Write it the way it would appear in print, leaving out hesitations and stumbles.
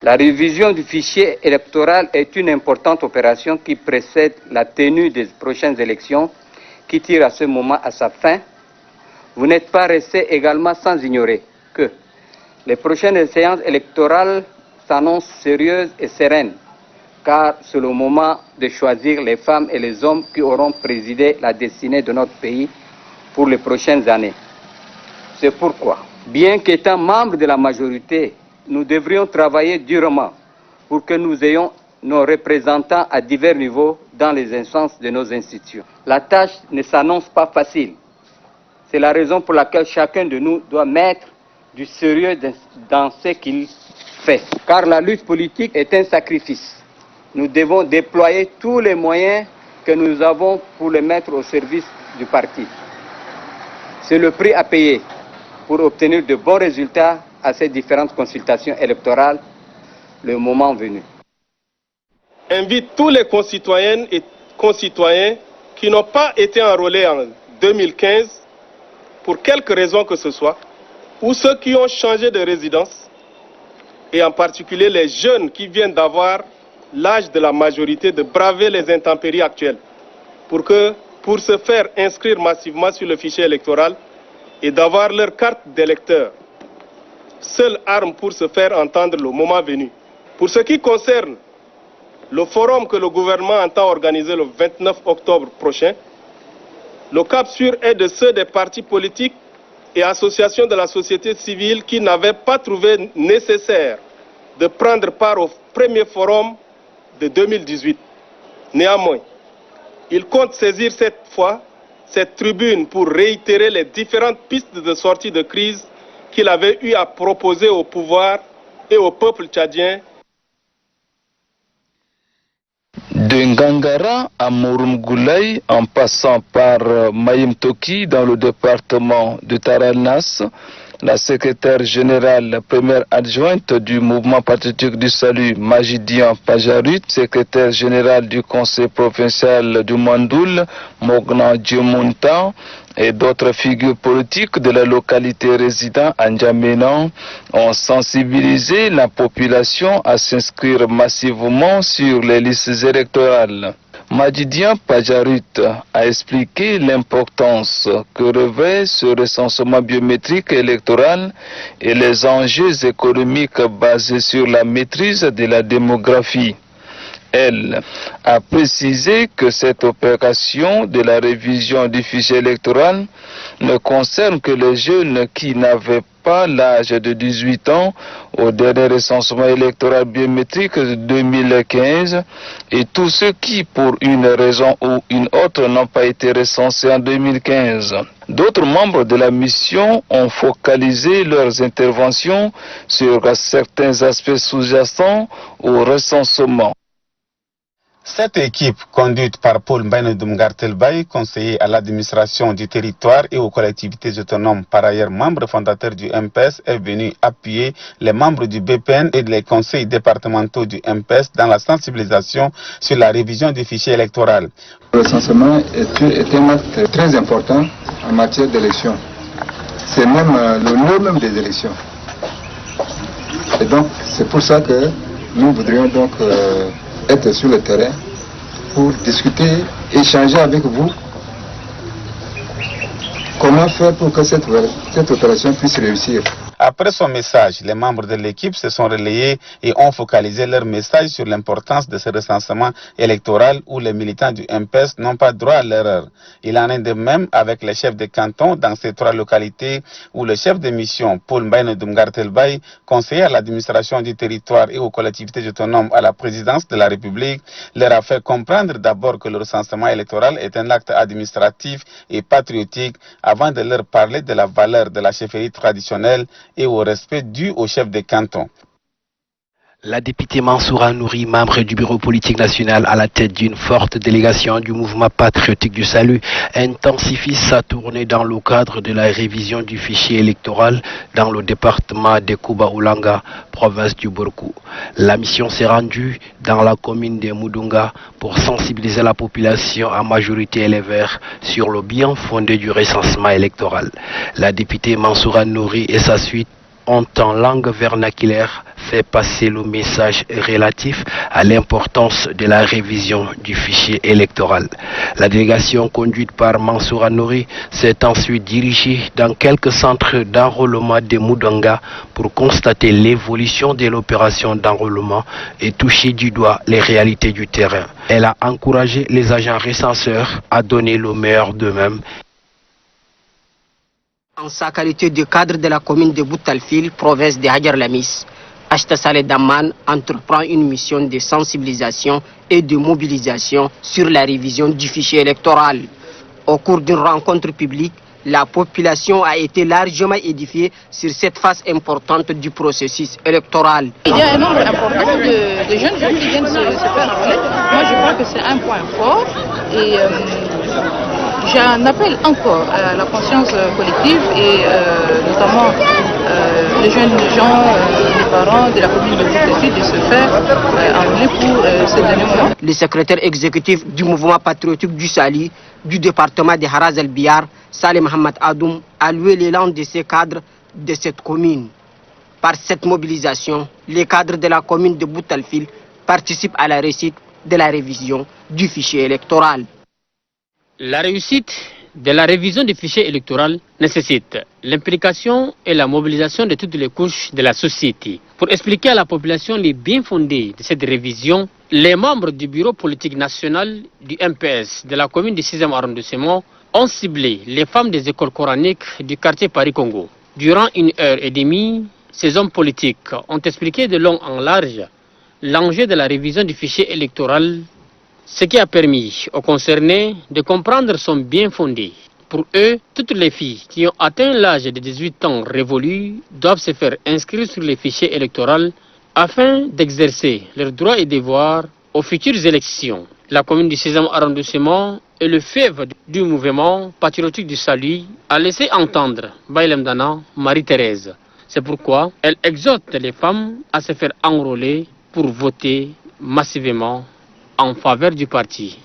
La révision du fichier électoral est une importante opération qui précède la tenue des prochaines élections qui tire à ce moment à sa fin. Vous n'êtes pas resté également sans ignorer que les prochaines séances électorales s'annoncent sérieuses et sereines, car c'est le moment de choisir les femmes et les hommes qui auront présidé la destinée de notre pays pour les prochaines années. C'est pourquoi, bien qu'étant membres de la majorité, nous devrions travailler durement pour que nous ayons nos représentants à divers niveaux dans les instances de nos institutions. La tâche ne s'annonce pas facile. C'est la raison pour laquelle chacun de nous doit mettre du sérieux dans ce qu'il fait. Car la lutte politique est un sacrifice. Nous devons déployer tous les moyens que nous avons pour les mettre au service du parti. C'est le prix à payer pour obtenir de bons résultats à ces différentes consultations électorales, le moment venu. Invite tous les concitoyennes et concitoyens qui n'ont pas été enrôlés en 2015 pour quelque raison que ce soit, ou ceux qui ont changé de résidence, et en particulier les jeunes qui viennent d'avoir l'âge de la majorité, de braver les intempéries actuelles, pour se faire inscrire massivement sur le fichier électoral et d'avoir leur carte d'électeur, seule arme pour se faire entendre le moment venu. Pour ce qui concerne le forum que le gouvernement entend organiser le 29 octobre prochain, le cap sûr est de ceux des partis politiques et associations de la société civile qui n'avaient pas trouvé nécessaire de prendre part au premier forum de 2018. Néanmoins, il compte saisir cette fois cette tribune pour réitérer les différentes pistes de sortie de crise qu'il avait eu à proposer au pouvoir et au peuple tchadien. De Ngangara à Murumgoulay, en passant par Mayim Toki dans le département de Taranas, la secrétaire générale, première adjointe du mouvement patriotique du salut, Majidian Pajarut, secrétaire général du conseil provincial du Mandoul, Mognan Djemountan, et d'autres figures politiques de la localité résidant à N'Djamena ont sensibilisé la population à s'inscrire massivement sur les listes électorales. Majidian Pajarut a expliqué l'importance que revêt ce recensement biométrique électoral et les enjeux économiques basés sur la maîtrise de la démographie. Elle a précisé que cette opération de la révision du fichier électoral ne concerne que les jeunes qui n'avaient pas l'âge de 18 ans au dernier recensement électoral biométrique de 2015 et tous ceux qui, pour une raison ou une autre, n'ont pas été recensés en 2015. D'autres membres de la mission ont focalisé leurs interventions sur certains aspects sous-jacents au recensement. Cette équipe, conduite par Paul Mbaïnedoum Gartelbaï, conseiller à l'administration du territoire et aux collectivités autonomes, par ailleurs membre fondateur du MPS, est venue appuyer les membres du BPN et les conseils départementaux du MPS dans la sensibilisation sur la révision du fichier électoral. Le recensement est un acte très important en matière d'élection. C'est même le nœud même des élections. Et donc, c'est pour ça que nous voudrions donc être sur le terrain pour discuter, échanger avec vous comment faire pour que cette opération puisse réussir. Après son message, les membres de l'équipe se sont relayés et ont focalisé leur message sur l'importance de ce recensement électoral où les militants du MPS n'ont pas droit à l'erreur. Il en est de même avec les chefs de canton dans ces trois localités où le chef de mission, Paul Mbaïnedoum Gartelbaï, conseiller à l'administration du territoire et aux collectivités autonomes à la présidence de la République, leur a fait comprendre d'abord que le recensement électoral est un acte administratif et patriotique avant de leur parler de la valeur de la chefferie traditionnelle et au respect dû au chef de canton. La députée Mansoura Nouri, membre du bureau politique national à la tête d'une forte délégation du mouvement patriotique du salut, intensifie sa tournée dans le cadre de la révision du fichier électoral dans le département de Kouba-Oulanga, province du Borkou. La mission s'est rendue dans la commune de Moudunga pour sensibiliser la population en majorité et les Verts sur le bien fondé du recensement électoral. La députée Mansoura Nouri et sa suite ont en langue vernaculaire fait passer le message relatif à l'importance de la révision du fichier électoral. La délégation conduite par Mansour Anouri s'est ensuite dirigée dans quelques centres d'enrôlement de Moudanga pour constater l'évolution de l'opération d'enrôlement et toucher du doigt les réalités du terrain. Elle a encouragé les agents recenseurs à donner le meilleur d'eux-mêmes. En sa qualité de cadre de la commune de Boutalfil, province de Hajar Lamis, Achta Saleh Daman entreprend une mission de sensibilisation et de mobilisation sur la révision du fichier électoral. Au cours d'une rencontre publique, la population a été largement édifiée sur cette phase importante du processus électoral. Il y a un nombre important de jeunes gens qui viennent se faire enrôler. Moi, je crois que c'est un point fort et j'en appelle encore à la conscience collective et notamment les jeunes gens, les parents de la commune de Boutalfil de se faire enrôler pour ce dernier moment. Le secrétaire exécutif du mouvement patriotique du Sali, du département de Haraz el-Biar, Saleh Mohamed Adoum, a loué l'élan de ces cadres de cette commune. Par cette mobilisation, les cadres de la commune de Boutalfil participent à la réussite de la révision du fichier électoral. La réussite de la révision du fichier électoral nécessite l'implication et la mobilisation de toutes les couches de la société. Pour expliquer à la population les bien-fondés de cette révision, les membres du bureau politique national du MPS de la commune du 6e arrondissement ont ciblé les femmes des écoles coraniques du quartier Paris-Congo. Durant 1h30, ces hommes politiques ont expliqué de long en large l'enjeu de la révision du fichier électoral, ce qui a permis aux concernés de comprendre son bien fondé. Pour eux, toutes les filles qui ont atteint l'âge de 18 ans révolu doivent se faire inscrire sur les fichiers électoraux afin d'exercer leurs droits et devoirs aux futures élections. La commune du 6e arrondissement et le fief du mouvement patriotique du Salut a laissé entendre Baïlem Dana, Marie-Thérèse. C'est pourquoi elle exhorte les femmes à se faire enrôler pour voter massivement en faveur du parti.